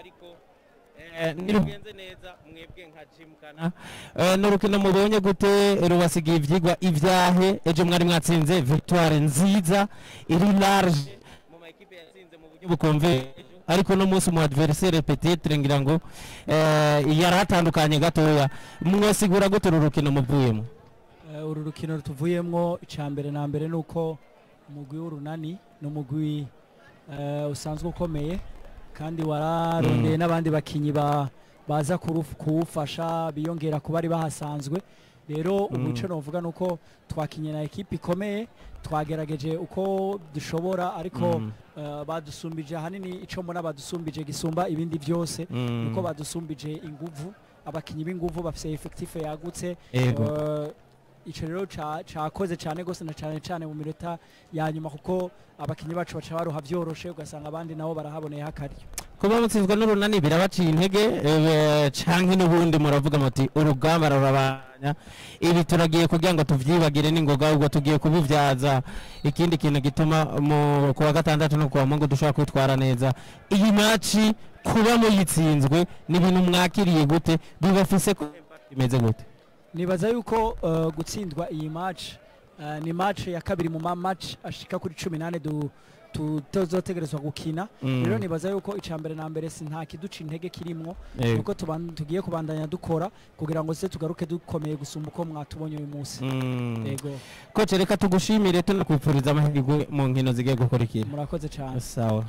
ariko nirugenze neza mwebwe nka Gymkhana n'urukino mubonye gute rubasigiye ivyigwa ivyahe ejo mwari mwatsinze victoire nziza iri large mu ma equipe yatsinze mu buryo bukomve ariko no munsi mu adversaire peut-être ngira ngo yaratandukanye gatoya mwasigura gute urukino muvuyemo uru rukino tuvuyemo icambere na mbere nuko umugwi w'urunani n'umugwi usanzwe ukomeye kandi wararondeye n'abandi bakinyi baza kuwufasha biyongera ku bari bahasanzwe rero umuco novuga nuko twakinye na ekipe ikomeye twagerageje uko dushobora ariko badusumbije hanini ico mbona badusumbije gisumba ibindi byose uko badusumbije inguvu abakinyi b'inguvu bafise effectif yagutse ico rero cakoze cyane gose na cyane mu minota ya nyuma kuko abakinyi bacu baca baruha vyoroshe ugasanga abandi nabo barahaboneye hakari kuba mutsinzwe n'urunani birabaciye intege canke n'ubundi muravuga muti urugamba rurabanya ibi turagiye kugira ngo tuvyibagire n'ingoga ubwo tugiye kubivyaza ikindi kintu gituma mu kuwa gatandatu no kuwa Mungu dushobora kwitwara neza iyi match kuba muyitsinzwe ni ibintu mwakiriye gute bibafise ko imeze gute nibaza yuko gutsindwa iyi match ni match ya kabiri mu match ashika kuri 18 tuzotegerezwa gukina rero nibaza yuko icambere na mbere nta kiduca intege kirimwo nuko tugiye kubandanya dukora kugira ngo se tugaruke dukomeye gusumba uko mwatubonye uyu munsi yego ko reka tugushimire tunakwifuriza amahirwe mu nkino zigiye gukurikira murakoze cyane sawa